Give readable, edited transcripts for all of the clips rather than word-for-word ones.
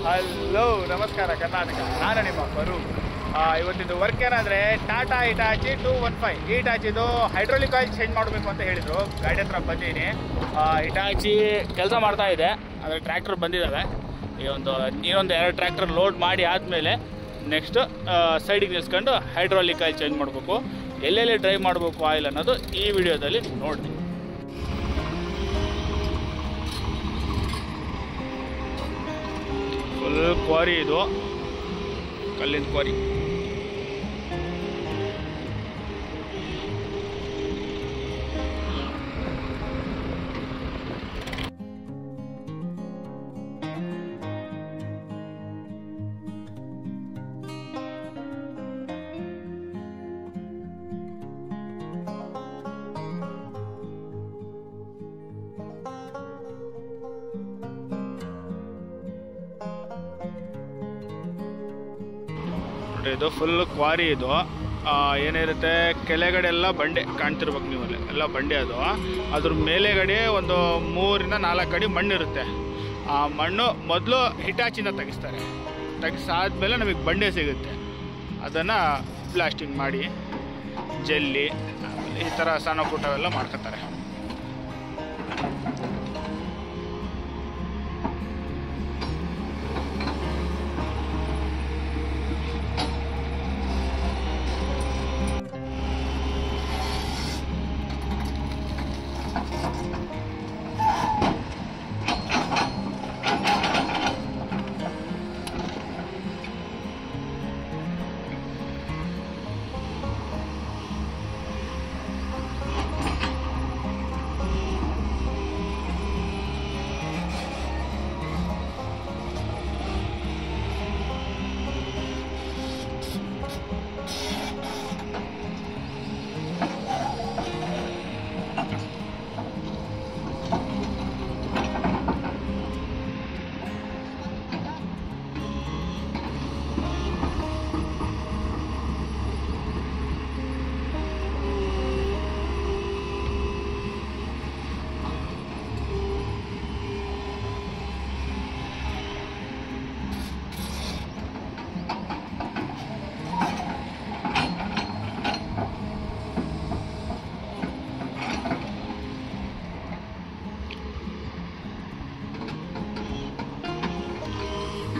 Hello ನಮಸ್ಕಾರ ಕರ್ನಾಟಕ, ನಾನು ನಿಮ್ಮ ಫರೂಕ್. ಇವತ್ತಿದ್ದು ವರ್ಕ್ ಏನಂದರೆ ಟಾಟಾ ಹಿಟಾಚಿ 215 ಹಿಟಾಚಿದು ಹೈಡ್ರೋಲಿಕ್ ಆಯಿಲ್ ಚೇಂಜ್ ಮಾಡಬೇಕು ಅಂತ ಹೇಳಿದರು. ಗಾಡಿ ಹತ್ರ ಬಂದೀನಿ. ಹಿಟಾಚಿ ಕೆಲಸ ಮಾಡ್ತಾ ಇದೆ, ಅಂದರೆ ಟ್ರ್ಯಾಕ್ಟರ್ ಬಂದಿದ್ದಾವೆ. ಇನ್ನೊಂದು 2 ಟ್ರ್ಯಾಕ್ಟರ್ ಲೋಡ್ ಮಾಡಿ ಆದಮೇಲೆ ನೆಕ್ಸ್ಟ್ ಸೈಡಿಗೆ ನಿಲ್ಸ್ಕೊಂಡು ಹೈಡ್ರೋಲಿಕ್ ಆಯಿಲ್ ಚೇಂಜ್ ಮಾಡಬೇಕು. ಎಲ್ಲೆಲ್ಲಿ ಡ್ರೈವ್ ಮಾಡಬೇಕು ಆಯಿಲ್ ಅನ್ನೋದು ಈ ವಿಡಿಯೋದಲ್ಲಿ ನೋಡಿ. ಫುಲ್ ಕ್ವಾರಿ, ಇದು ಕಲ್ಲಿನ ಕ್ವಾರಿ. ಇದು ಫುಲ್ ಕ್ವಾರಿ. ಇದು ಏನಿರುತ್ತೆ, ಕೆಳಗಡೆ ಎಲ್ಲ ಬಂಡೆ ಕಾಣ್ತಿರ್ಬೇಕು ನೀವು, ಎಲ್ಲ ಬಂಡೆ. ಅದು ಅದ್ರ ಮೇಲೆಗಡೆ ಒಂದು 3-4 ಅಡಿ ಮಣ್ಣಿರುತ್ತೆ. ಆ ಮಣ್ಣು ಮೊದಲು ಹಿಟಾಚಿಂದ ತೆಗಿಸ್ತಾರೆ. ತೆಗಿಸಾದ್ಮೇಲೆ ನಮಗೆ ಬಂಡೆ ಸಿಗುತ್ತೆ. ಅದನ್ನು ಬ್ಲಾಸ್ಟಿಂಗ್ ಮಾಡಿ ಜಲ್ಲಿ ಈ ಥರ ಸಣ್ಣ ಪುಟ್ಟವೆಲ್ಲ ಮಾಡ್ಕೊತಾರೆ.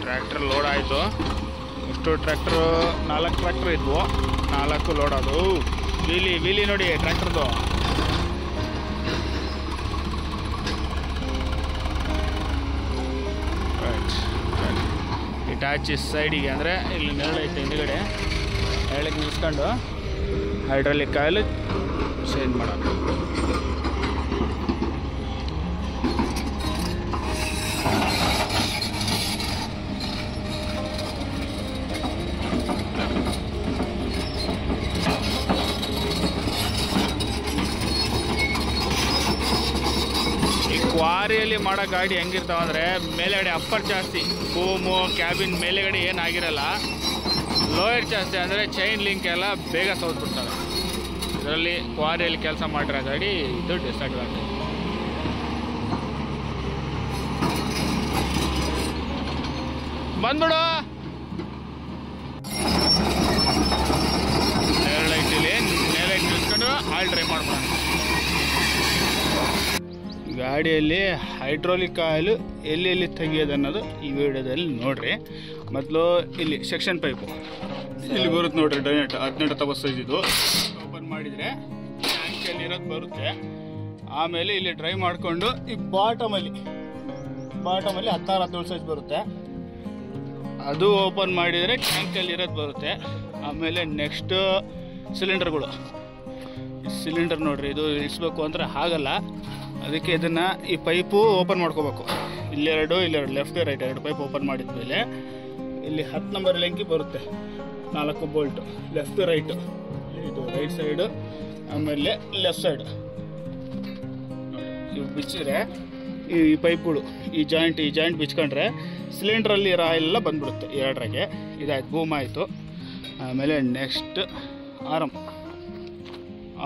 ಟ್ರ್ಯಾಕ್ಟರ್ ಲೋಡ್ ಆಯಿತು. ಎಷ್ಟು ಟ್ರ್ಯಾಕ್ಟರು? 4 ಟ್ರ್ಯಾಕ್ಟರ್ ಇದ್ವು, 4 ಲೋಡ್ ಅದು. ವೀಲಿ ನೋಡಿ ಟ್ರ್ಯಾಕ್ಟರ್ದು. ಹಿಟಾಚಿ ಸೈಡಿಗೆ ಅಂದರೆ ಇಲ್ಲಿ ನೆರಳೈತೆ, ಹಿಂದುಗಡೆ ನೆರಳಿಗೆ ನಿಲ್ಸ್ಕೊಂಡು ಹೈಡ್ರಾಲಿಕ್ ಆಯಿಲ್ ಚೇಂಜ್ ಮಾಡೋದು. ಕ್ವಾರಿಯಲ್ಲಿ ಮಾಡೋ ಗಾಡಿ ಹೆಂಗಿರ್ತಾವಂದರೆ ಮೇಲೆಗಡೆ ಅಪ್ಪರ್ ಜಾಸ್ತಿ, ಬೂಮು ಕ್ಯಾಬಿನ್ ಮೇಲೆಗಡೆ ಏನಾಗಿರಲ್ಲ. ಲೋಯರ್ ಜಾಸ್ತಿ ಅಂದರೆ ಚೈನ್ ಲಿಂಕ್ ಎಲ್ಲ ಬೇಗ ಸೋತ್ಬಿಡ್ತವೆ. ಇದರಲ್ಲಿ ಕ್ವಾರಿಯಲ್ಲಿ ಕೆಲಸ ಮಾಡಿರೋ ಗಾಡಿ ಇದು ಡಿಸ್ಅಡ್ವಾಂಟೇಜ್. ಬಂದ್ಬಿಡು. ನೇರಳೈಟಿಲಿ ನಿಲ್ಸ್ಕೊಂಡು ಆಯಿಲ್ ಡ್ರೈ ಮಾಡ್ಬೋಣ. ಗಾಡಿಯಲ್ಲಿ ಹೈಡ್ರೋಲಿಕ್ ಆಯಿಲು ಎಲ್ಲಿ ತೆಗಿಯೋದು ಅನ್ನೋದು ಈ ವಿಡಿಯೋದಲ್ಲಿ ನೋಡ್ರಿ. ಮೊದಲು ಇಲ್ಲಿ ಸೆಕ್ಷನ್ ಪೈಪು ಇಲ್ಲಿ ಬರುತ್ತೆ ನೋಡ್ರಿ, ಡೈನೆಟ್ 18 ಸೈಜ್. ಇದು ಓಪನ್ ಮಾಡಿದರೆ ಟ್ಯಾಂಕಲ್ಲಿರೋದು ಬರುತ್ತೆ. ಆಮೇಲೆ ಇಲ್ಲಿ ಡ್ರೈ ಮಾಡಿಕೊಂಡು ಈ ಬಾಟಮಲ್ಲಿ 16-17 ಸೈಜ್ ಬರುತ್ತೆ. ಅದು ಓಪನ್ ಮಾಡಿದರೆ ಟ್ಯಾಂಕಲ್ಲಿರೋದು ಬರುತ್ತೆ. ಆಮೇಲೆ ನೆಕ್ಸ್ಟ್ ಸಿಲಿಂಡರ್ಗಳು. ಸಿಲಿಂಡರ್ ನೋಡ್ರಿ, ಇದು ಇಳಿಸ್ಬೇಕು ಅಂದರೆ ಆಗಲ್ಲ. ಅದಕ್ಕೆ ಇದನ್ನು ಈ ಪೈಪು ಓಪನ್ ಮಾಡ್ಕೋಬೇಕು. ಇಲ್ಲೆರಡು ಲೆಫ್ಟ್ ರೈಟ್ 2 ಪೈಪ್ ಓಪನ್ ಮಾಡಿದ್ಮೇಲೆ ಇಲ್ಲಿ 10 ನಂಬರ್ ಲಿಂಕಿ ಬರುತ್ತೆ, 4 ಬೋಲ್ಟು ಲೆಫ್ಟ್ ರೈಟು. ಇದು ರೈಟ್ ಸೈಡು, ಆಮೇಲೆ ಲೆಫ್ಟ್ ಸೈಡ್ ಇವು ಬಿಚ್ಚಿದ್ರೆ ಈ ಪೈಪ್ಗಳು ಈ ಜಾಯಿಂಟ್ ಬಿಚ್ಕೊಂಡ್ರೆ ಸಿಲಿಂಡ್ರಲ್ಲಿ ಇರೋ ಆಯಿಲೆಲ್ಲ ಬಂದ್ಬಿಡುತ್ತೆ 2ರಾಗೆ. ಇದಾಯ್ತು, ಬೂಮ್ ಆಯಿತು. ಆಮೇಲೆ ನೆಕ್ಸ್ಟ್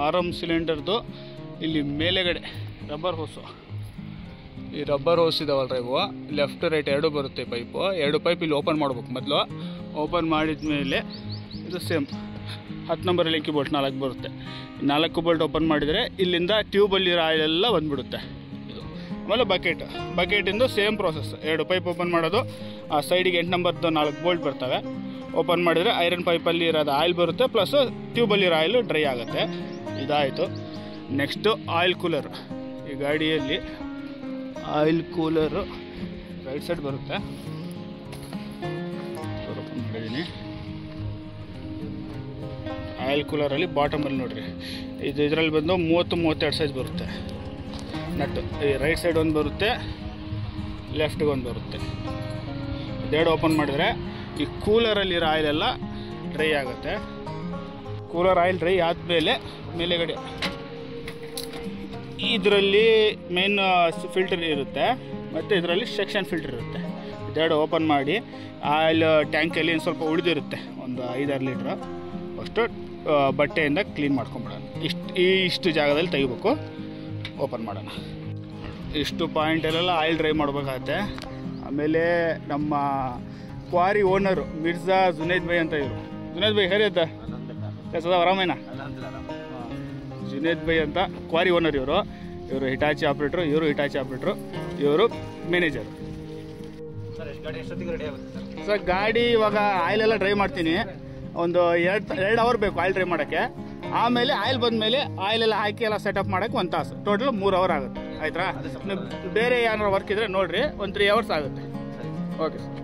ಆರಮ್ ಸಿಲಿಂಡರ್ದು ಇಲ್ಲಿ ಮೇಲೆಗಡೆ ರಬ್ಬರ್ ಹೋಸು ಈ ರಬ್ಬರ್ ಹೋಸ್ ಇದಾವಲ್ರ ಇವು ಲೆಫ್ಟ್ ರೈಟ್ ಎರಡು ಬರುತ್ತೆ ಪೈಪು. ಎರಡು ಪೈಪ್ ಇಲ್ಲಿ ಓಪನ್ ಮಾಡ್ಬೇಕು. ಮೊದಲು ಓಪನ್ ಮಾಡಿದ ಮೇಲೆ ಇದು ಸೇಮ್ 10 ನಂಬರ್ ಲಿಂಕಿ ಬೋಲ್ಟ್ 4 ಬರುತ್ತೆ. 4 ಬೋಲ್ಟ್ ಓಪನ್ ಮಾಡಿದರೆ ಇಲ್ಲಿಂದ ಟ್ಯೂಬಲ್ಲಿರೋ ಆಯಿಲ್ ಎಲ್ಲ ಬಂದುಬಿಡುತ್ತೆ. ಇದು ಆಮೇಲೆ ಬಕೆಟಿಂದು ಸೇಮ್ ಪ್ರೋಸೆಸ್. 2 ಪೈಪ್ ಓಪನ್ ಮಾಡೋದು, ಆ ಸೈಡಿಗೆ 8 ನಂಬರ್ದು 4 ಬೋಲ್ಟ್ ಬರ್ತವೆ. ಓಪನ್ ಮಾಡಿದರೆ ಐರನ್ ಪೈಪಲ್ಲಿ ಇರೋದು ಆಯಿಲ್ ಬರುತ್ತೆ, ಪ್ಲಸ್ ಟ್ಯೂಬಲ್ಲಿರೋ ಆಯಿಲು ಡ್ರೈ ಆಗುತ್ತೆ. ಇದಾಯಿತು. Next oil cooler. ಈ ಗಾಡಿಯಲ್ಲಿ ಆಯಿಲ್ ಕೂಲರು ರೈಟ್ ಸೈಡ್ ಬರುತ್ತೆ. ಓಪನ್ ಮಾಡಿದ್ದೀನಿ. ಆಯಿಲ್ ಕೂಲರಲ್ಲಿ ಬಾಟಮಲ್ಲಿ ನೋಡಿರಿ, ಇದರಲ್ಲಿ ಬಂದು 30-32 ಸೈಜ್ ಬರುತ್ತೆ ನಟ್ಟು. ಈ ರೈಟ್ ಸೈಡ್ ಒಂದು ಬರುತ್ತೆ, ಲೆಫ್ಟಿಗೆ ಒಂದು ಬರುತ್ತೆ. ಇದೆರಡು ಓಪನ್ ಮಾಡಿದರೆ ಈ ಕೂಲರಲ್ಲಿರೋ ಆಯಿಲೆಲ್ಲ ಡ್ರೈ ಆಗುತ್ತೆ. ಕೂಲರ್ ಆಯಿಲ್ ಡ್ರೈ ಆದಮೇಲೆ ಮೇಲೆಗಡೆ ಇದರಲ್ಲಿ ಮೇನ್ ಫಿಲ್ಟರ್ ಇರುತ್ತೆ ಮತ್ತು ಇದರಲ್ಲಿ ಸೆಕ್ಷನ್ ಫಿಲ್ಟರ್ ಇರುತ್ತೆ. ಇದೆರಡು ಓಪನ್ ಮಾಡಿ ಆಯಿಲ್ ಟ್ಯಾಂಕಲ್ಲಿ ಸ್ವಲ್ಪ ಉಳಿದಿರುತ್ತೆ, ಒಂದು 5-6 ಲೀಟ್ರ್ ಅಷ್ಟು ಬಟ್ಟೆಯಿಂದ ಕ್ಲೀನ್ ಮಾಡ್ಕೊಂಬಿಡೋಣ. ಇಷ್ಟು ಜಾಗದಲ್ಲಿ ತೆಗಿಬೇಕು. ಓಪನ್ ಮಾಡೋಣ. ಇಷ್ಟು ಪಾಯಿಂಟಲ್ಲೆಲ್ಲ ಆಯಿಲ್ ಡ್ರೈ ಮಾಡಬೇಕಾಗತ್ತೆ. ಆಮೇಲೆ ನಮ್ಮ ಕ್ವಾರಿ ಓನರು ಮಿರ್ಜಾ ಜುನೇದ್ ಭಾಯ್ ಅಂತ ಇವರು. ಜುನೇದ್ ಭಾಯ್ ಹೇರಿಯತ್ತ ಸದಾ ಆರಾಮೇನಾ? ಜುನೇದ್ ಭಾಯ್ ಅಂತ ಕ್ವಾರಿ ಓನರ್ ಇವರು ಹಿಟಾಚಿ ಆಪ್ರೇಟ್ರು, ಇವರು ಹಿಟಾಚಿ ಆಪ್ರೇಟ್ರು, ಇವರು ಮ್ಯಾನೇಜರು. ಸರ್ ಗಾಡಿ ಇವಾಗ ಆಯಿಲೆಲ್ಲ ಡ್ರೈ ಮಾಡ್ತೀನಿ. ಒಂದು 2 ಅವರ್ ಬೇಕು ಆಯಿಲ್ ಡ್ರೈ ಮಾಡೋಕ್ಕೆ. ಆಮೇಲೆ ಆಯಿಲ್ ಬಂದಮೇಲೆ ಆಯಿಲೆಲ್ಲ ಹಾಕಿ ಎಲ್ಲ ಸೆಟಪ್ ಮಾಡೋಕ್ಕೆ 1 ತಾಸು, ಟೋಟಲ್ 3 ಅವರ್ ಆಗುತ್ತೆ. ಆಯ್ತಾ? ಬೇರೆ ಏನಾರು ವರ್ಕ್ ಇದ್ರೆ ನೋಡಿರಿ, ಒಂದು 3 ಅವರ್ಸ್ ಆಗುತ್ತೆ. Okay sir.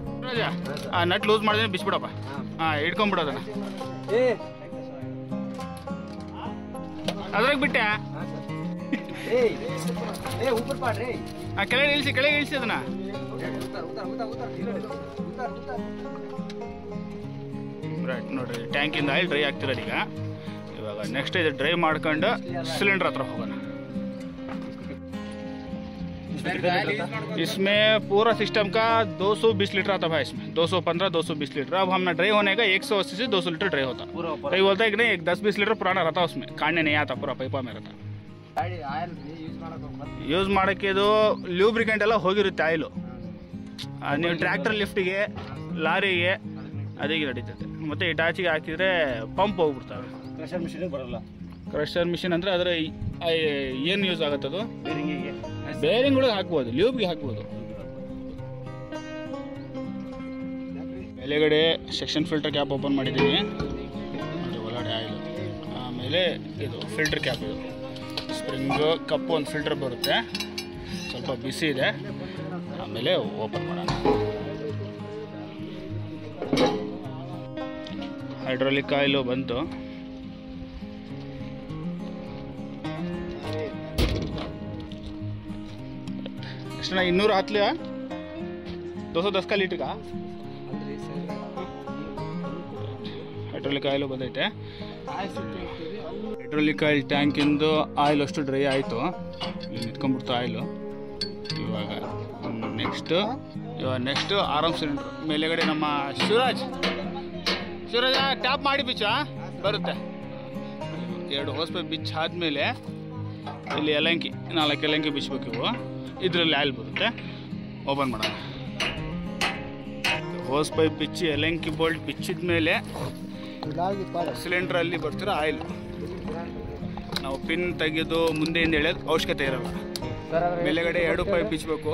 ಆ ನಟ್ ಲೂಸ್ ಮಾಡಿದ್ರೆ ಬಿಚ್ಬಿಡಪ್ಪ. ಹಾಂ, ಹಿಡ್ಕೊಂಬಿಡೋದನ್ನ ಅದ್ರಾಗ ಬಿಟ್ಟೆ. ಕೆಳಗೆ ಇಳಿಸಿ ಅದನ್ನ. ರೈಟ್ ನೋಡ್ರಿ, ಟ್ಯಾಂಕಿಂದ ಆಯಿಲ್ ಡ್ರೈ ಆಗ್ತಿರೋದು ಈಗ. ಇವಾಗ ನೆಕ್ಸ್ಟ್ ಇದು ಡ್ರೈ ಮಾಡ್ಕೊಂಡು सिलेंडर हत्र होगा। इसमें पूरा सिस्टम का 220 लीटर आता है, इसमें 215 220 लीटर। अब हमने ड्राई होने का 180 से 200 लीटर ड्राई होता। कई बोलता है कि नहीं 10-20 लीटर पुराना रहता, उसमें काटने नहीं आता, पूरा पाइपा में रहता। ಯೂಸ್ ಮಾಡೋಕ್ಕೆ ಇದು ಲ್ಯೂಬ್ರಿಕೆಂಟ್ ಎಲ್ಲ ಹೋಗಿರುತ್ತೆ ಆಯಿಲು, ನೀವು ಟ್ರ್ಯಾಕ್ಟರ್ ಲಿಫ್ಟಿಗೆ ಲಾರಿಗೆ ಅದಕ್ಕೆ ನಡೀತೈತೆ. ಮತ್ತು ಇಟಾಚಿಗೆ ಹಾಕಿದರೆ ಪಂಪ್ ಹೋಗ್ಬಿಡ್ತವೆ. ಕ್ರಷರ್ ಮಿಷಿನ್ ಬರಲ್ಲ. ಕ್ರಷರ್ ಮಿಷಿನ್ ಅಂದರೆ ಅದರ ಏನು ಯೂಸ್ ಆಗುತ್ತೆ ಅದು ಬೇರಿಂಗ್ಗಳಿಗೆ ಹಾಕ್ಬೋದು, ಲ್ಯೂಬ್ಗೆ ಹಾಕ್ಬೋದು. ಮೇಲೆಗಡೆ ಸೆಕ್ಷನ್ ಫಿಲ್ಟರ್ ಕ್ಯಾಪ್ ಓಪನ್ ಮಾಡಿದ್ದೀನಿ, ಒಳಗಡೆ ಆಯಿಲು. ಆಮೇಲೆ ಇದು ಫಿಲ್ಟರ್ ಕ್ಯಾಪ್, ಇದು ಸ್ಪ್ರಿಂಗು ಕಪ್ಪು ಒಂದು ಫಿಲ್ಟರ್ ಬರುತ್ತೆ, ಸ್ವಲ್ಪ ಬಿಸಿ ಇದೆ. ಆಮೇಲೆ ಓಪನ್ ಮಾಡೋಣ. ಹೈಡ್ರಾಲಿಕ್ ಆಯಿಲು ಬಂತು. ಎಷ್ಟು 210 लिया 210 का लीटर का ಹೈಡ್ರಾಲಿಕ್ ಆಯಿಲು ಬಂದೈತೆ. ಹೈಡ್ರಾಲಿಕ್ ಆಯಿಲ್ ಟ್ಯಾಂಕಿಂದು ಆಯಿಲ್ ಅಷ್ಟು ಡ್ರೈ ಆಯಿತು, ಇಲ್ಲಿ ನಿಂತ್ಕೊಂಡ್ಬಿಡ್ತು ಆಯಿಲು. ಇವಾಗ ನೆಕ್ಸ್ಟ್ ಆರಾಮ್ ಸಿಲಿಂಡ್ರ್ ಮೇಲೆಗಡೆ ನಮ್ಮ ಶಿವರಾಜ್ ಟ್ಯಾಪ್ ಮಾಡಿ ಬಿಚ್ಚ ಬರುತ್ತೆ. 2 ಹೋಸ್ ಪೈಪ್ ಬಿಚ್ಚ ಆದಮೇಲೆ ಇಲ್ಲಿ 4 ಯಲಂಕಿ ಬಿಚ್ಚಬೇಕು. ಇವು ಇದರಲ್ಲಿ ಆಯಿಲ್ ಬರುತ್ತೆ. ಓಪನ್ ಮಾಡೋಣ. ಹೋಸ್ ಪೈಪ್ ಬಿಚ್ಚಿ ಯಲಂಕಿ ಬೋಲ್ಟ್ ಬಿಚ್ಚಿದ ಮೇಲೆ ಸಿಲಿಂಡ್ರಲ್ಲಿ ಬರ್ತಿರೋ ಆಯಿಲ್ ನಾವು ಪಿನ್ ತೆಗೆದು ಮುಂದೆಯಿಂದ ಎಳೆಯೋದು ಅವಶ್ಯಕತೆ ಇರೋಲ್ಲ. ಮೇಲೆಗಡೆ 2 ಪೈಪ್ ಬಿಚ್ಚಬೇಕು,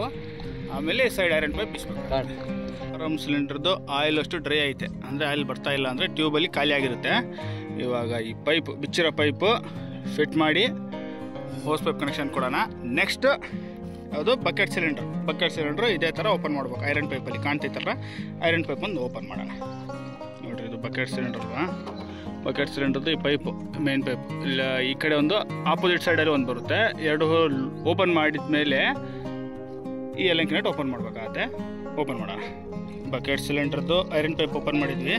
ಆಮೇಲೆ ಸೈಡ್ ಐರನ್ ಪೈಪ್ ಬಿಚ್ಚಬೇಕು. ಆರಾಮ್ ಸಿಲಿಂಡ್ರದ್ದು ಆಯಿಲ್ ಅಷ್ಟು ಡ್ರೈ ಐತೆ, ಅಂದರೆ ಆಯಿಲ್ ಬರ್ತಾ ಇಲ್ಲ ಅಂದರೆ ಟ್ಯೂಬಲ್ಲಿ ಖಾಲಿ ಆಗಿರುತ್ತೆ. ಇವಾಗ ಈ ಪೈಪ್ ಬಿಚ್ಚಿರೋ ಪೈಪು ಫಿಟ್ ಮಾಡಿ ಹೋಸ್ ಪೈಪ್ ಕನೆಕ್ಷನ್ ಕೊಡೋಣ. ನೆಕ್ಸ್ಟ್ ಅದು ಬಕೆಟ್ ಸಿಲಿಂಡ್ರ್ ಇದೇ ಥರ ಓಪನ್ ಮಾಡ್ಬೇಕು. ಐರನ್ ಪೈಪಲ್ಲಿ ಕಾಣ್ತೈತಲ್ಲ, ಐರನ್ ಪೈಪ್ ಒಂದು ಓಪನ್ ಮಾಡೋಣ. ನೋಡಿರಿ, ಇದು ಬಕೆಟ್ ಸಿಲಿಂಡ್ರದ್ದು ಈ ಪೈಪು ಮೇನ್ ಪೈಪ್. ಇಲ್ಲ ಈ ಕಡೆ ಒಂದು ಆಪೋಸಿಟ್ ಸೈಡಲ್ಲಿ ಒಂದು ಬರುತ್ತೆ. 2 ಓಪನ್ ಮಾಡಿದ ಮೇಲೆ ಈ ಯಲಂಕಿ ನಟ್ ಓಪನ್ ಮಾಡಬೇಕಾಗತ್ತೆ. ಓಪನ್ ಮಾಡೋಣ. ಬಕೆಟ್ ಸಿಲಿಂಡ್ರದ್ದು ಐರನ್ ಪೈಪ್ ಓಪನ್ ಮಾಡಿದ್ವಿ,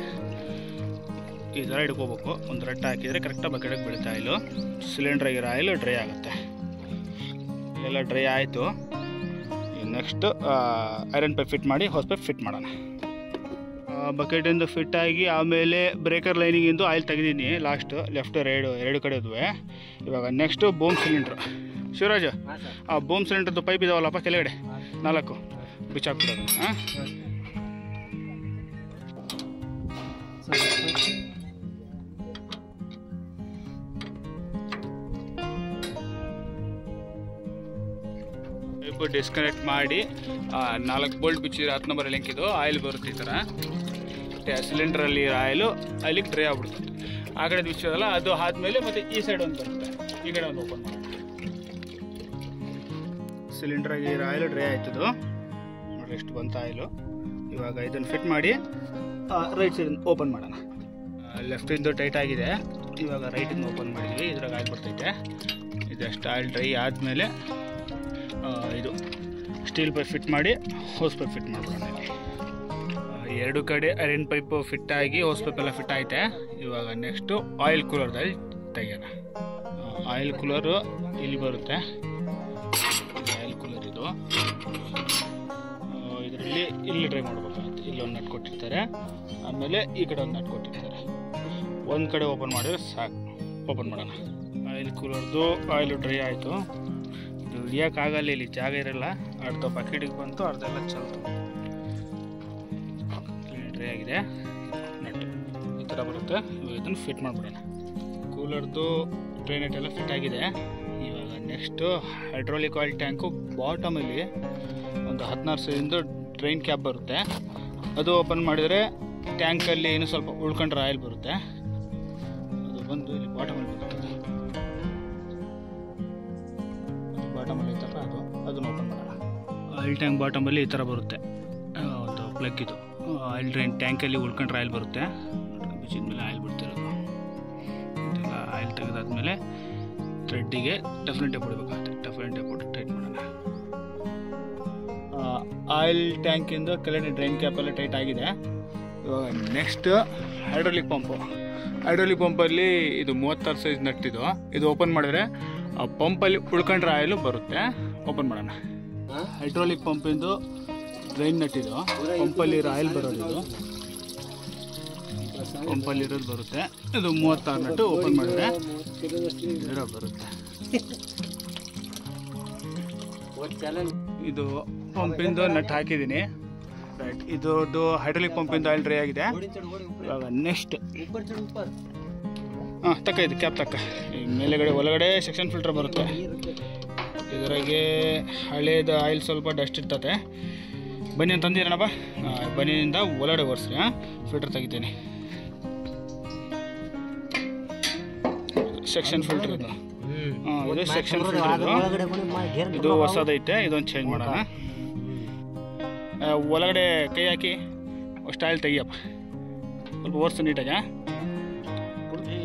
ಈ ಥರ ಹಿಡ್ಕೋಬೇಕು. ಒಂದು ರಟ್ಟ ಹಾಕಿದರೆ ಕರೆಕ್ಟಾಗಿ ಬಕೆಟಿಗೆ ಬೀಳುತ್ತೆ ಆಯಿಲು. ಸಿಲಿಂಡ್ರಾಗಿರೋ ಆಯಿಲು ಡ್ರೈ ಆಗುತ್ತೆ. ಎಲ್ಲ ಡ್ರೈ ಆಯಿತು. ನೆಕ್ಸ್ಟ್ ಐರನ್ ಪೈಪ್ ಫಿಟ್ ಮಾಡಿ ಹೋಸ್ ಪೈಪ್ ಫಿಟ್ ಮಾಡೋಣ. ಬಕೆಟಿಂದು ಫಿಟ್ ಆಗಿ ಆಮೇಲೆ ಬ್ರೇಕರ್ ಲೈನಿಗಿಂದು ಆಯಿಲ್ ತೆಗೆದೀನಿ ಲಾಸ್ಟ್, ಲೆಫ್ಟ್ ರೈಡು 2 ಕಡೆ ಇದ್ವಿ. ಇವಾಗ ನೆಕ್ಸ್ಟು ಬೂಮ್ ಶಿವರಾಜ್, ಆ ಬೂಮ್ ಸಿಲಿಂಡರ್ದು ಪೈಪ್ ಇದಾವಲ್ಲಪ್ಪ ಕೆಳಗಡೆ 4 ಬಿಚ್ಚಾಕ್ಬಿಡೋದು. ಹಾಂ, ಪೈಪು ಡಿಸ್ಕನೆಕ್ಟ್ ಮಾಡಿ 4 ಬೋಲ್ಟ್ ಬಿಚ್ಚಿದ್ರೆ 10 ನಂಬರ್ ಲಿಂಕಿದು ಆಯಿಲ್ ಬರುತ್ತೆ. ಈ ಥರ ಸಿಲಿಂಡ್ರಲ್ಲಿ ಆಯಿಲು ಅಲ್ಲಿಗೆ ಡ್ರೈ ಆಗ್ಬಿಡ್ತದೆ. ಆ ಕಡೆ ಬಿಚ್ಚೋದಲ್ಲ, ಅದು ಆದಮೇಲೆ ಮತ್ತೆ ಈ ಸೈಡ್ ಒಂದು ಬರುತ್ತೆ, ಈ ಕಡೆ ಒಂದು ಓಪನ್ ಮಾಡಿ. ಸಿಲಿಂಡ್ರಾಗಿ ಆಯಿಲು ಡ್ರೈ ಆಯ್ತದು ನೋಡಿರಿ, ಎಷ್ಟು ಬಂತು ಆಯಿಲು. ಇವಾಗ ಇದನ್ನು ಫಿಟ್ ಮಾಡಿ ರೈಟ್ ಸೈಡ್ ಓಪನ್ ಮಾಡೋಣ. ಲೆಫ್ಟಿಂದು ಟೈಟ್ ಆಗಿದೆ, ಇವಾಗ ರೈಟಿಂದ ಓಪನ್ ಮಾಡಿದ್ವಿ. ಇದ್ರಾಗ ಆಯಿಲ್ ಬರ್ತೈತೆ. ಇದಷ್ಟು ಆಯಿಲ್ ಡ್ರೈ ಆದಮೇಲೆ ಇದು ಸ್ಟೀಲ್ ಪೈಪ್ ಫಿಟ್ ಮಾಡಿ ಹೋಸ್ ಪೈಪ್ ಫಿಟ್ ಮಾಡ್ಬಿಡೋಣ. ಇಲ್ಲಿ 2 ಕಡೆ ಐರನ್ ಪೈಪು ಫಿಟ್ ಆಗಿ ಹೋಸ್ ಪೈಪ್ ಎಲ್ಲ ಫಿಟ್ ಐತೆ. ಇವಾಗ ನೆಕ್ಸ್ಟು ಆಯಿಲ್ ಕೂಲರ್ದಲ್ಲಿ ತೆಗೆಯೋಣ. ಆಯಿಲ್ ಕೂಲರು ಇಲ್ಲಿ ಬರುತ್ತೆ. ಆಯಿಲ್ ಕೂಲರ್ ಇದು ಇದರಲ್ಲಿ ಇಲ್ಲಿ ಡ್ರೈ ಮಾಡ್ಬೇಕಾಗುತ್ತೆ. ಇಲ್ಲೊಂದು ನಟ್ ಕೊಟ್ಟಿರ್ತಾರೆ, ಆಮೇಲೆ ಈ ಕಡೆ ಒಂದು ನಟ್ ಕೊಟ್ಟಿರ್ತಾರೆ. ಒಂದು ಕಡೆ ಓಪನ್ ಮಾಡಿದ್ರೆ ಸಾಕು. ಓಪನ್ ಮಾಡೋಣ. ಆಯಿಲ್ ಕೂಲರ್ದು ಆಯಿಲು ಡ್ರೈ ಆಯಿತು. ಇದು ಹಿಡಿಯೋಕ್ಕಾಗಲ್ಲ, ಇಲ್ಲಿ ಜಾಗ ಇರಲ್ಲ. ಅರ್ಧ ಬಕೆಟಿಗೆ ಬಂತು, ಅರ್ಧ ಎಲ್ಲ ಚಲ್ತು. ಡ್ರೈ ಆಗಿದೆ. ನಟ್ ಈ ಥರ ಬರುತ್ತೆ. ಇವಾಗ ಇದನ್ನು ಫಿಟ್ ಮಾಡಿಬಿಡೋಣ. ಕೂಲರ್ದು ಡ್ರೈ ನೆಟ್ ಎಲ್ಲ ಫಿಟ್ ಆಗಿದೆ. ಇವಾಗ ನೆಕ್ಸ್ಟು ಹೈಡ್ರಾಲಿಕ್ ಆಯಿಲ್ ಟ್ಯಾಂಕು ಬಾಟಮಲ್ಲಿ ಒಂದು 16 ಸೈಜಿಂದು ಡ್ರೈನ್ ಕ್ಯಾಪ್ ಬರುತ್ತೆ. ಅದು ಓಪನ್ ಮಾಡಿದರೆ ಟ್ಯಾಂಕಲ್ಲಿ ಇನ್ನೂ ಸ್ವಲ್ಪ ಉಳ್ಕೊಂಡ್ರೆ ಆಯಿಲ್ ಬರುತ್ತೆ. ಅದು ಬಂದು ಇಲ್ಲಿ ಬಾಟಮಲ್ಲಿ ಬರುತ್ತೆ. ಅದು ಬಾಟಮಲ್ಲಿ ಐತಲ್ಲ, ಅದನ್ನು ಓಪನ್ ಮಾಡೋಣ. ಆಯಿಲ್ ಟ್ಯಾಂಕ್ ಬಾಟಮಲ್ಲಿ ಈ ಥರ ಬರುತ್ತೆ ಒಂದು ಪ್ಲಗ್. ಇದು ಆಯಿಲ್ ಡ್ರೈನ್ ಟ್ಯಾಂಕಲ್ಲಿ ಉಳ್ಕೊಂಡ್ರೆ ಆಯಿಲ್ ಬರುತ್ತೆ. ಬಿಚ್ಚಿದ ಮೇಲೆ ಆಯಿಲ್ ಬಿಡ್ತಿರೋದು. ಇದೆಲ್ಲ ಆಯಿಲ್ ತೆಗೆದಾದ್ಮೇಲೆ ಥ್ರೆಡ್ಡಿಗೆ ಟಫ್ಲಿನ್ ಟೇಪ್ ಹೊಡಿಬೇಕಾಗುತ್ತೆ. ಟಫ್ಲಿನ್ ಟೇಪ್ ಹೊಟ್ಟು ಟೈಟ್ ಮಾಡೋಣ. ಆಯಿಲ್ ಟ್ಯಾಂಕಿಂದ ಕೆಳಗಡೆ ಡ್ರೈನ್ ಕ್ಯಾಪೆಲ್ಲ ಟೈಟ್ ಆಗಿದೆ. ಇವಾಗ ನೆಕ್ಸ್ಟ್ ಹೈಡ್ರಾಲಿಕ್ ಪಂಪು. ಹೈಡ್ರಾಲಿಕ್ ಪಂಪಲ್ಲಿ ಇದು 36 ಸೈಜ್ ನಟ್ಟಿದ್ದು. ಇದು ಓಪನ್ ಮಾಡಿದ್ರೆ ಆ ಪಂಪಲ್ಲಿ ಉಳ್ಕೊಂಡ್ರೆ ಆಯಿಲು ಬರುತ್ತೆ. ಓಪನ್ ಮಾಡೋಣ. ಹೈಡ್ರಾಲಿಕ್ ಪಂಪಿಂದು ಡ್ರೈನ್ ನಟ್ಟಿದ್ದು. ಪಂಪಲ್ಲಿರೋ ಆಯಿಲ್ ಬರೋದು, ಪಂಪಲ್ಲಿರೋದು ಬರುತ್ತೆ. ಇದು 36 ನಟ್ಟು. ಓಪನ್ ಮಾಡಿದ್ರೆ ಇದರ ಬರುತ್ತೆ. ಇದು ಪಂಪಿಂದು ನಟ್ ಹಾಕಿದ್ದೀನಿ. ರೈಟ್, ಇದು ಹೈಡ್ರಾಲಿಕ್ ಪಂಪಿಂದು ಆಯಿಲ್ ಡ್ರೈ ಆಗಿದೆ. ಇವಾಗ ನೆಕ್ಸ್ಟ್ ತಕ್ಕ ಇದು ಕ್ಯಾಪ್ ತಕ್ಕ. ಮೇಲೆಗಡೆ ಒಳಗಡೆ ಸೆಕ್ಷನ್ ಫಿಲ್ಟರ್ ಬರುತ್ತೆ. ಇದರಾಗೆ ಹಳೇದು ಆಯಿಲ್ ಸ್ವಲ್ಪ ಡಸ್ಟ್ ಇರ್ತದೆ. ಬನ್ನಿ ಅಂತ ತಂದಿರೋಣಪ್ಪ. ಬನ್ನಿಯಿಂದ ಒಳಗಡೆ ಒರೆಸ್ರಿ. ಫಿಲ್ಟರ್ ತೆಗಿತೀನಿ. ಸೆಕ್ಷನ್ ಫಿಲ್ಟರ್ ಇದು. ಇದು ಸೆಕ್ಷನ್ ಫಿಲ್ಟರ್. ಇದು ಹೊಸದೈತೆ. ಇದೊಂದು ಚೇಂಜ್ ಮಾಡೋಣ. ಒಳಗಡೆ ಕೈ ಹಾಕಿ ಅಷ್ಟು ಆಯಿಲ್ ತೆಗಿಯಪ್ಪ. ಸ್ವಲ್ಪ ಒರೆಸು ನೀಟಾಗಿ.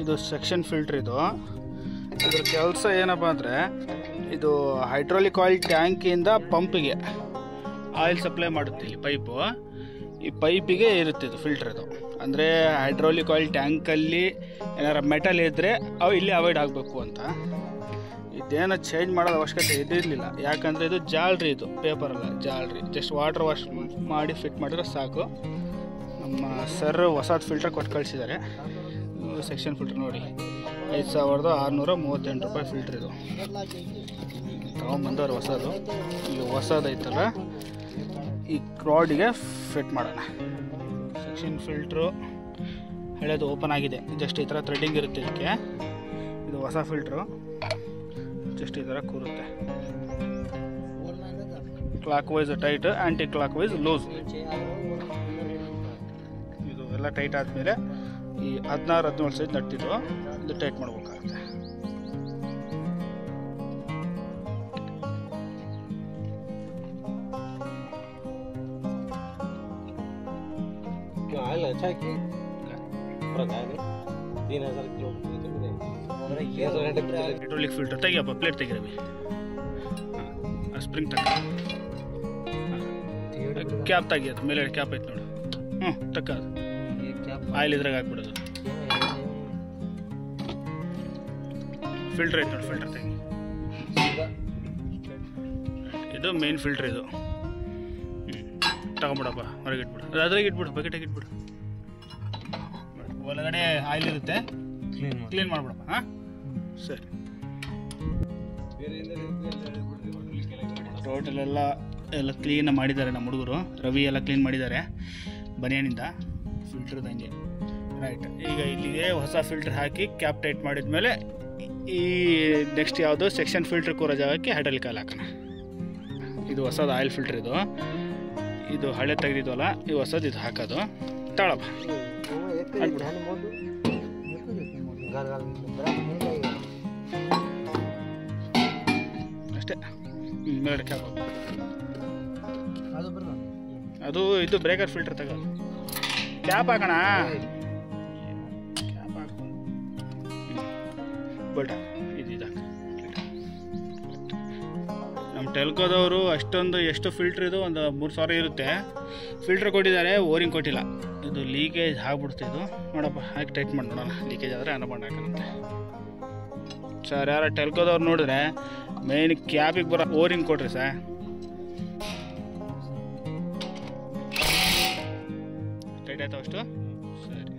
ಇದು ಸೆಕ್ಷನ್ ಫಿಲ್ಟರ್. ಇದು ಇದ್ರ ಕೆಲಸ ಏನಪ್ಪ ಅಂದರೆ, ಇದು ಹೈಡ್ರಾಲಿಕ್ ಆಯಿಲ್ ಟ್ಯಾಂಕಿಂದ ಪಂಪಿಗೆ ಆಯಿಲ್ ಸಪ್ಲೈ ಮಾಡುತ್ತೆ. ಇಲ್ಲಿ ಪೈಪು, ಈ ಪೈಪಿಗೆ ಇರುತ್ತೆ ಇದು ಫಿಲ್ಟರ್. ಇದು ಅಂದರೆ ಹೈಡ್ರಾಲಿಕ್ ಆಯಿಲ್ ಟ್ಯಾಂಕಲ್ಲಿ ಏನಾರು ಮೆಟಲ್ ಇದ್ದರೆ ಅವು ಇಲ್ಲಿ ಅವಾಯ್ಡ್ ಆಗಬೇಕು ಅಂತ. ಇದೇನೋ ಚೇಂಜ್ ಮಾಡೋದು ಅವಶ್ಯಕತೆ ಇದಿರಲಿಲ್ಲ. ಯಾಕಂದರೆ ಇದು ಜಾಲ್ರಿ, ಇದು ಪೇಪರ್ ಅಲ್ಲ, ಜಾಲ್ರಿ. ಜಸ್ಟ್ ವಾಟರ್ ವಾಶ್ ಮಾಡಿ ಫಿಟ್ ಮಾಡಿದ್ರೆ ಸಾಕು. ನಮ್ಮ ಸರ್ ಹೊಸದು ಫಿಲ್ಟರ್ ಕೊಟ್ಟು ಕಳಿಸಿದ್ದಾರೆ. ಸೆಕ್ಷನ್ ಫಿಲ್ಟರ್ ನೋಡಿ, 5638 ರೂಪಾಯಿ ಫಿಲ್ಟರ್. ಇದು ತೊಗೊಂಬಂದವ್ರು ಹೊಸದು. ಈಗ ಹೊಸದೈತಲ್ಲ, ಈ ರಾಡಿಗೆ ಫಿಟ್ ಮಾಡೋಣ. ಸೆಕ್ಷನ್ ಫಿಲ್ಟ್ರು ಹಳೇದು ಓಪನ್ ಆಗಿದೆ. ಜಸ್ಟ್ ಈ ಥರ ಥ್ರೆಡ್ಡಿಂಗ್ ಇರುತ್ತೆ ಇದಕ್ಕೆ. ಇದು ಹೊಸ ಫಿಲ್ಟ್ರು. ಜಸ್ಟ್ ಈ ಥರ ಕೂರುತ್ತೆ. Clockwise tight, anti clockwise loose. ಇದು ಎಲ್ಲ ಟೈಟ್ ಆದಮೇಲೆ ಈ 16-17 ಸೈಜ್ ನಟ್ಟಿದ್ದು ಇದು ಟೈಟ್ ಮಾಡ್ಬೇಕಾಗುತ್ತೆ. ಹೈಡ್ರಾಲಿಕ್ ಫಿಲ್ಟರ್ ತೆಗಿಯಪ್ಪ. ಪ್ಲೇಟ್ ತೆಗಿರವಿ. ಸ್ಪ್ರಿಂಗ್ ತಕ್ಕ. ಕ್ಯಾಪ್ ತೆಗಿಯೋದು. ಮೇಲೆ ಕ್ಯಾಪ್ ಐತೆ ನೋಡು. ತಕ್ಕ. ಆಯಿಲ್ ಇದ್ರಾಗ ಹಾಕ್ಬಿಡೋದು. ಫಿಲ್ಟರ್ ಐತೆ ನೋಡಿ, ಫಿಲ್ಟರ್ ತೆಗಿ. ಇದು ಮೇನ್ ಫಿಲ್ಟರ್. ಇದು ತಗೊಂಬಿಡಪ್ಪ. ಹೊರಗೆ ಇಟ್ಬಿಡು. ಅದ್ರಾಗ ಇಟ್ಬಿಡು, ಬಕೆಟಾಗಿ ಇಟ್ಬಿಡು. ಒಳಗಡೆ ಆಯಿಲ್ ಇರುತ್ತೆ, ಕ್ಲೀನ್ ಮಾಡಿಬಿಡಪ್ಪ. ಹಾಂ, ಸರಿ. ಟೋಟಲ್ ಎಲ್ಲ ಕ್ಲೀನ್ ಮಾಡಿದ್ದಾರೆ ನಮ್ಮ ಹುಡುಗರು. ರವಿ ಎಲ್ಲ ಕ್ಲೀನ್ ಮಾಡಿದ್ದಾರೆ ಬನಿಯನಿಂದ. ಫಿಲ್ಟ್ರದ್ದು ಹಂಗೆ ರೈಟ್. ಈಗ ಇಲ್ಲಿಗೆ ಹೊಸ ಫಿಲ್ಟ್ರ್ ಹಾಕಿ ಕ್ಯಾಪ್ ಟೈಟ್ ಮಾಡಿದ್ಮೇಲೆ ಈ ನೆಕ್ಸ್ಟ್ ಯಾವುದು ಸೆಕ್ಷನ್ ಫಿಲ್ಟ್ರ್ ಕೂರೋ ಜಾಗಕ್ಕೆ ಹೈಡ್ರಾಲಿಕ್ ಆಯಿಲ್ ಹಾಕೋಣ. ಇದು ಹೊಸದು ಆಯಿಲ್ ಫಿಲ್ಟ್ರ್. ಇದು ಹಳೆ ತೆಗೆದಿದ್ವಲ್ಲ, ಇದು ಹೊಸದು. ಇದು ಹಾಕೋದು ತಾಳಪ್ಪ ಅಷ್ಟೇ. ಮೇಲ್ಗಡೆ ಕ್ಯಾಪ್ ಅದು ಇದು ಬ್ರೇಕರ್ ಫಿಲ್ಟರ್ ತಗೋ. ಕ್ಯಾಪ್ ಹಾಕೋಣ. ಕ್ಯಾಪ್ ಹಾಕೋ ಬಟ್ ಇದು ನಮ್ಮ ಟೆಲ್ಕೋದವರು ಅಷ್ಟೊಂದು ಎಷ್ಟು ಫಿಲ್ಟ್ರ್ ಇದು ಒಂದು 3000 ಇರುತ್ತೆ. ಫಿಲ್ಟ್ರ್ ಕೊಟ್ಟಿದ್ದಾರೆ, ಓರಿಂಗ್ ಕೊಟ್ಟಿಲ್ಲ. ಇದು ಲೀಕೇಜ್ ಆಗ್ಬಿಡ್ತು. ಇದು ನೋಡಪ್ಪ ಹಾಕಿ ಟೈಟ್ ಮಾಡಿ ನೋಡೋಣ. ಲೀಕೇಜ್ ಆದರೆ ಅನಬಂಡ್ ಹಾಕೋಣಂತೆ. ಸರ್ ಯಾರು ಟೆಲ್ಕೋದವ್ರು ನೋಡಿದ್ರೆ ಮೇನ್ ಕ್ಯಾಬಿಗೆ ಬರೋ ಓರಿಂಗ್ ಕೊಡ್ರಿ ಸರ್. ಟೈಟ್ ಆಯ್ತು ಅಷ್ಟು ಸರಿ.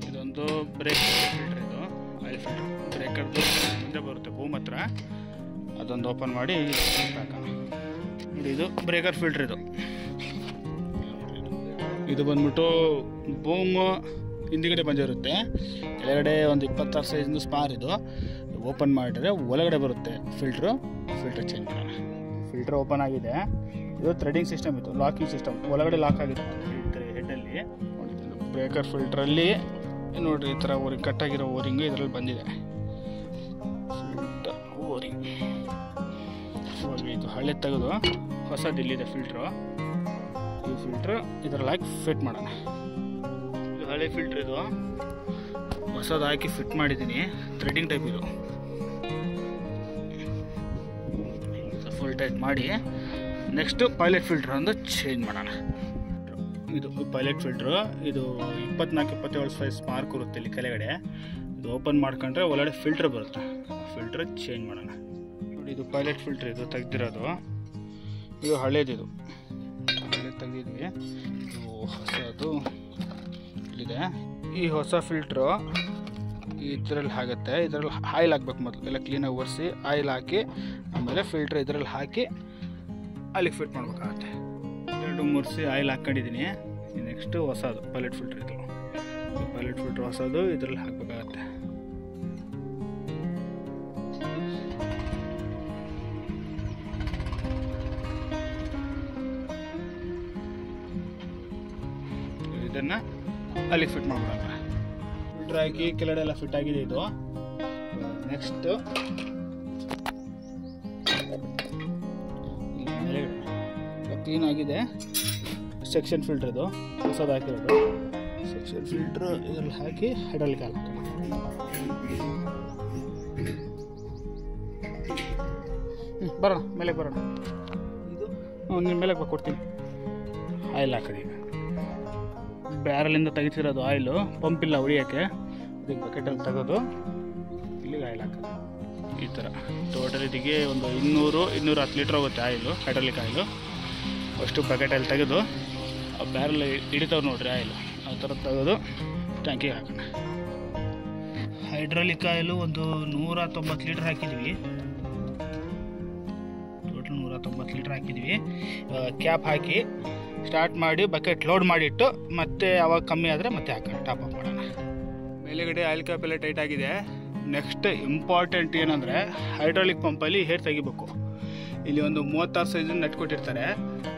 ಇದೊಂದು ಬ್ರೇಕ್ ಫಿಲ್ಟರ್. ಇದು ಆಯಿಲ್ ಫಿಲ್ಟರ್ ಬ್ರೇಕರ್ದು ಮುಂದೆ ಬರುತ್ತೆ ಬೂಮ್ ಹತ್ರ. ಅದೊಂದು ಓಪನ್ ಮಾಡಿ ಹಾಕೋಣ. ನೋಡಿ ಇದು ಬ್ರೇಕರ್ ಫಿಲ್ಟರ್. ಇದು ಬಂದ್ಬಿಟ್ಟು ಬೂಮ್ ಹಿಂದಿಗಡೆ ಬಂದಿರುತ್ತೆ. ಕೆಳಗಡೆ ಒಂದು 26 ಸೈಜ್ದು ಸ್ಪಾರ್. ಇದು ಓಪನ್ ಮಾಡಿದ್ರೆ ಒಳಗಡೆ ಬರುತ್ತೆ ಫಿಲ್ಟ್ರು ಚೇಂಜ್ ಮಾಡೋಣ. ಫಿಲ್ಟರ್ ಓಪನ್ ಆಗಿದೆ. ಇದು ಥ್ರೆಡಿಂಗ್ ಸಿಸ್ಟಮ್. ಇದು ಲಾಕಿಂಗ್ ಸಿಸ್ಟಮ್. ಒಳಗಡೆ ಲಾಕ್ ಆಗಿರುತ್ತೆ ಹೆಡ್ಡಲ್ಲಿ. ಬ್ರೇಕರ್ ಫಿಲ್ಟ್ರಲ್ಲಿ ನೋಡಿರಿ ಈ ಥರ ಓರಿಂಗ್ ಕಟ್ಟಾಗಿರೋ ಓರಿಂಗು ಇದರಲ್ಲಿ ಬಂದಿದೆ. ಫಿಲ್ಟರ್ ಓರಿಂಗ್ ಇದು ಹಳೆ ತೆಗೆದು ಹೊಸದು ಇಲ್ಲಿದೆ ಫಿಲ್ಟ್ರು. ಈ ಫಿಲ್ಟ್ರ್ ಇದರಲ್ಲಿ ಹಾಕಿ ಫಿಟ್ ಮಾಡೋಣ. ಇದು ಹಳೆ ಫಿಲ್ಟ್ರ್. ಇದು ಹೊಸದು ಹಾಕಿ ಫಿಟ್ ಮಾಡಿದ್ದೀನಿ. Threading type. ಇದು ಫುಲ್ ಟೈಟ್ ಮಾಡಿ ನೆಕ್ಸ್ಟು ಪೈಲಟ್ ಫಿಲ್ಟ್ರ್ ಒಂದು ಚೇಂಜ್ ಮಾಡೋಣ. ಇದು ಪೈಲಟ್ ಫಿಲ್ಟ್ರು. ಇದು 24-27 ಸೈಜ್ ಸ್ಪಾರ್ಕ್ ಇರುತ್ತೆ ಇಲ್ಲಿ ಕೆಳಗಡೆ. ಇದು ಓಪನ್ ಮಾಡ್ಕೊಂಡ್ರೆ ಒಳಗಡೆ ಫಿಲ್ಟ್ರ್ ಬರುತ್ತೆ. ಫಿಲ್ಟ್ರ್ ಚೇಂಜ್ ಮಾಡೋಣ. ನೋಡಿ ಇದು ಪೈಲಟ್ ಫಿಲ್ಟ್ರ್. ಇದು ತೆಗ್ದಿರೋದು. ಇದು ಹಳೇದಿದು. ಹಳೇದು ತೆಗ್ದಿದ್ವಿ. ಇದು ಹೊಸದು ಇಲ್ಲಿದೆ. ಈ ಹೊಸ ಫಿಲ್ಟ್ರು ಇದರಲ್ಲಿ ಆಗುತ್ತೆ. ಇದರಲ್ಲಿ ಆಯಿಲ್ ಹಾಕ್ಬೇಕು. ಮೊದಲು ಎಲ್ಲ ಕ್ಲೀನಾಗಿ ಒರೆಸಿ ಆಯಿಲ್ ಹಾಕಿ ಆಮೇಲೆ ಫಿಲ್ಟ್ರ್ ಇದರಲ್ಲಿ ಹಾಕಿ ಅಲ್ಲಿಗೆ ಫಿಟ್ ಮಾಡ್ಬೇಕಾಗತ್ತೆ. 2-3 ಆಯಿಲ್ ಹಾಕ್ಕೊಂಡಿದ್ದೀನಿ. ನೆಕ್ಸ್ಟು ಹೊಸದು ಪೈಲಟ್ ಫಿಲ್ಟ್ರ್. ಇದು ಪೈಲಟ್ ಫಿಲ್ಟ್ರ್ ಹೊಸದು ಇದರಲ್ಲಿ ಹಾಕಬೇಕಾಗತ್ತೆ. ಇದನ್ನು ಅಲ್ಲಿಗೆ ಫಿಟ್ ಮಾಡ್ಬಿಡೋಣ. ಫಿಲ್ಟ್ರ್ ಹಾಕಿ ಕೆಳಗಡೆ ಎಲ್ಲ ಫಿಟ್ ಆಗಿದೆ. ಇದು ನೆಕ್ಸ್ಟ್ ಕ್ಲೀನ್ ಆಗಿದೆ. Section filter. ಇದು ಹೊಸದು ಹಾಕಿರೋದು ಸೆಕ್ಷನ್ ಫಿಲ್ಟ್ರ್. ಇದರಲ್ಲಿ ಹಾಕಿ ಹೈಡ್ರಾಲಿಕ್ ಆಯಿಲ್ ಹಾಕೋಣ. ಬರೋಣ ಮೇಲೆ ಬರೋಣ. ಇದು ನಿಮ್ಮ ಮೇಲೆ ಕೊಡ್ತೀನಿ. ಆಯಿಲ್ ಹಾಕೋದು. ಈಗ ಬ್ಯಾರಲಿಂದ ತೆಗಿತಿರೋದು ಆಯಿಲು. ಪಂಪ್ ಇಲ್ಲ ಹೊಡಿಯೋಕ್ಕೆ. ಇದಕ್ಕೆ ಬಕೆಟಲ್ಲಿ ತೆಗೆದು ಇಲ್ಲಿಗೆ ಆಯಿಲ್ ಹಾಕೋದು. ಈ ಥರ ಟೋಟಲ್ ಇದಕ್ಕೆ ಒಂದು 200-210 ಲೀಟ್ರ್ ಹೋಗುತ್ತೆ ಆಯಿಲು, ಹೈಡ್ರಾಲಿಕ್ ಆಯಿಲು. ಅಷ್ಟು ಬಕೆಟಲ್ಲಿ ತೆಗೆದು ಆ ಬ್ಯಾರಲ್ ಹಿಡಿತಾವೆ ನೋಡ್ರಿ ಆಯಿಲು. ಆ ಥರ ತೆಗೆದು ಟ್ಯಾಂಕಿಗೆ ಹಾಕೋಣ. ಹೈಡ್ರಾಲಿಕ್ ಆಯಿಲು ಒಂದು 190 ಲೀಟ್ರ್ ಹಾಕಿದ್ವಿ. ಟೋಟಲ್ 190 ಲೀಟ್ರ್ ಹಾಕಿದ್ವಿ. ಕ್ಯಾಪ್ ಹಾಕಿ ಸ್ಟಾರ್ಟ್ ಮಾಡಿ ಬಕೆಟ್ ಲೋಡ್ ಮಾಡಿಟ್ಟು ಮತ್ತೆ ಯಾವಾಗ ಕಮ್ಮಿ ಆದರೆ ಮತ್ತೆ ಹಾಕೋಣ. ಟಾಪ್ ಅಪ್ ಮಾಡೋಣ. ಮೇಲೆಗಡೆ ಆಯಿಲ್ ಕ್ಯಾಪ್ ಎಲ್ಲ ಟೈಟ್ ಆಗಿದೆ. ನೆಕ್ಸ್ಟ್ ಇಂಪಾರ್ಟೆಂಟ್ ಏನಂದರೆ ಹೈಡ್ರಾಲಿಕ್ ಪಂಪಲ್ಲಿ ಹೇರ್ ತೆಗಿಬೇಕು. ಇಲ್ಲಿ ಒಂದು 36 ಸೈಜಿನ ನೆಟ್ ಕೊಟ್ಟಿರ್ತಾರೆ.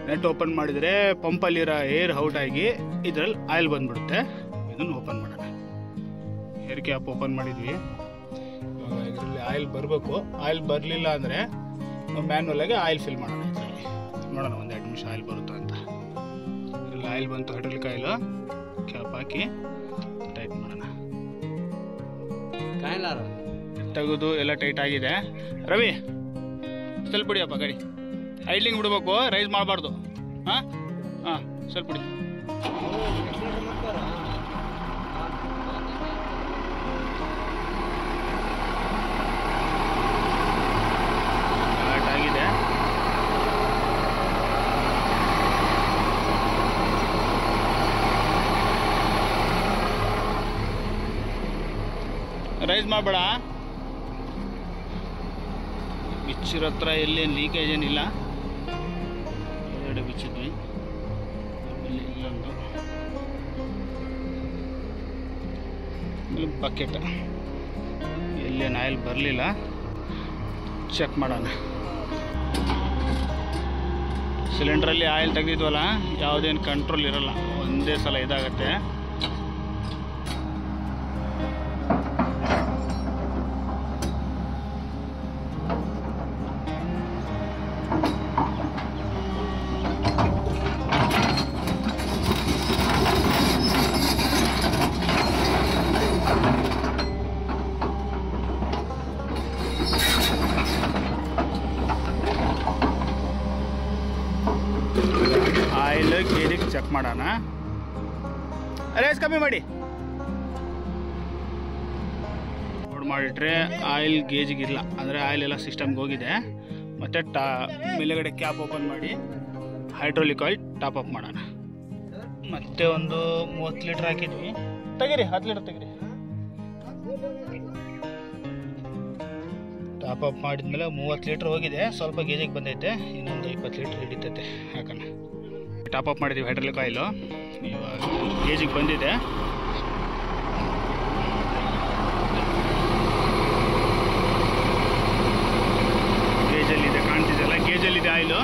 ನೆಟ್ ಓಪನ್ ಮಾಡಿದರೆ ಪಂಪಲ್ಲಿರೋ ಏರ್ ಔಟ್ ಆಗಿ ಇದರಲ್ಲಿ ಆಯಿಲ್ ಬಂದುಬಿಡುತ್ತೆ. ಇದನ್ನು ಓಪನ್ ಮಾಡೋಣ. ಏರ್ ಕ್ಯಾಪ್ ಓಪನ್ ಮಾಡಿದ್ವಿ. ಇದರಲ್ಲಿ ಆಯಿಲ್ ಬರಬೇಕು. ಆಯಿಲ್ ಬರಲಿಲ್ಲ ಅಂದರೆ ಮ್ಯಾನ್ಯಲಾಗಿ ಆಯಿಲ್ ಫಿಲ್ ಮಾಡೋಣ. ಇದರಲ್ಲಿ ನೋಡೋಣ ಒಂದು 2 ನಿಮಿಷ ಆಯಿಲ್ ಬರುತ್ತಾ ಅಂತ. ಇದರಲ್ಲಿ ಆಯಿಲ್ ಬಂತು. ಹೈಡ್ರಾಲಿಕ್ ಆಯಿಲು ಕ್ಯಾಪ್ ಹಾಕಿ ಟೈಟ್ ಮಾಡೋಣ. ತೆಗೆದು ಎಲ್ಲ ಟೈಟ್ ಆಗಿದೆ. ರವಿ ಸ್ವಲ್ಪ ಬಿಡಿಯಪ್ಪ ಗಾಡಿ. ಐಡ್ಲಿಂಗ್ ಬಿಡಬೇಕು, ರೈಸ್ ಮಾಡಬಾರ್ದು. ಹಾಂ ಸ್ವಲ್ಪ ಬಿಡಿ. ಆಗಿದೆ. ರೈಸ್ ಮಾಡಬೇಡ. ಬಿಚ್ಚಿರೋ ಹತ್ರ ಎಲ್ಲಿ ಲೀಕೇಜ್ ಏನಿಲ್ಲ. ಎರಡು ಬಿಚ್ಚಿದ್ವಿ, ಆಮೇಲೆ ಇಲ್ಲೊಂದು, ಆಮೇಲೆ ಬಕೆಟ್ ಎಲ್ಲೇನು ಆಯಿಲ್ ಬರಲಿಲ್ಲ, ಚೆಕ್ ಮಾಡೋಣ. ಸಿಲಿಂಡ್ರಲ್ಲಿ ಆಯಿಲ್ ತೆಗೆದಿದ್ವಲ್ಲ, ಯಾವುದೇನು ಕಂಟ್ರೋಲ್ ಇರಲ್ಲ, ಒಂದೇ ಸಲ ಇದಾಗತ್ತೆ. ಆಯಿಲ್ ಗೇಜಿಗೆ ಚೆಕ್ ಮಾಡೋಣ. ರೇಸ್ ಕಮ್ಮಿ ಮಾಡಿ ಲೋಡ್ ಮಾಡಿಟ್ರೆ ಆಯಿಲ್ ಗೇಜಿಗಿಲ್ಲ, ಅಂದರೆ ಆಯಿಲ್ ಎಲ್ಲ ಸಿಸ್ಟಮ್ಗೆ ಹೋಗಿದೆ. ಮತ್ತು ಮೇಲುಗಡೆ ಕ್ಯಾಪ್ ಓಪನ್ ಮಾಡಿ ಹೈಡ್ರೋಲಿಕ್ ಆಯಿಲ್ ಟಾಪ್ ಅಪ್ ಮಾಡೋಣ. ಮತ್ತೆ ಒಂದು 30 ಲೀಟ್ರ್ ಹಾಕಿದ್ವಿ. ತೆಗೀರಿ, 10 ಲೀಟ್ರ್ ತೆಗೀರಿ. ಟಾಪ್ ಅಪ್ ಮಾಡಿದ್ಮೇಲೆ 30 ಲೀಟ್ರ್ ಹೋಗಿದೆ, ಸ್ವಲ್ಪ ಗೇಜಿಗೆ ಬಂದೈತೆ, ಇನ್ನೊಂದು 20 ಲೀಟ್ರ್ ಹಿಡಿತೈತೆ ಹಾಕೋಣ. ಟಾಪ್ ಅಪ್ ಮಾಡಿದ್ದೀವಿ ಹೈಡ್ರೋಲಿಕ್ ಆಯಿಲು, ಇವಾಗ ಗೇಜಿಗೆ ಬಂದಿದೆ. ಗೇಜಲ್ಲಿದೆ, ಕಾಣ್ತಿದೆಯಲ್ಲ, ಗೇಜಲ್ಲಿದೆ oil.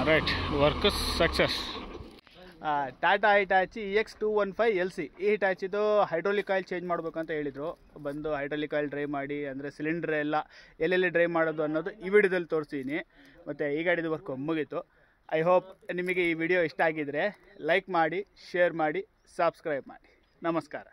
Right, work success. Tata Hitachi EX215LC. ಈ ಹಿಟಾಚಿದು ಹೈಡ್ರೋಲಿಕ್ ಆಯಿಲ್ ಚೇಂಜ್ ಮಾಡಬೇಕಂತ ಹೇಳಿದರು. ಬಂದು ಹೈಡ್ರೋಲಿಕ್ ಆಯಿಲ್ ಡ್ರೈವ್ ಮಾಡಿ, ಅಂದರೆ ಸಿಲಿಂಡ್ರ್ ಎಲ್ಲ ಎಲ್ಲೆಲ್ಲಿ ಡ್ರೈವ್ ಮಾಡೋದು ಅನ್ನೋದು ಈ ವಿಡಿಯೋದಲ್ಲಿ ತೋರಿಸ್ತೀನಿ. ಮತ್ತು ಈ ಗಾಡಿದು ವರ್ಕ್ ಮುಗೀತು. ಐ ಹೋಪ್ ನಿಮಗೆ ಈ ವಿಡಿಯೋ ಇಷ್ಟ ಆಗಿದರೆ ಲೈಕ್ ಮಾಡಿ, ಶೇರ್ ಮಾಡಿ, ಸಬ್ಸ್ಕ್ರೈಬ್ ಮಾಡಿ. ನಮಸ್ಕಾರ.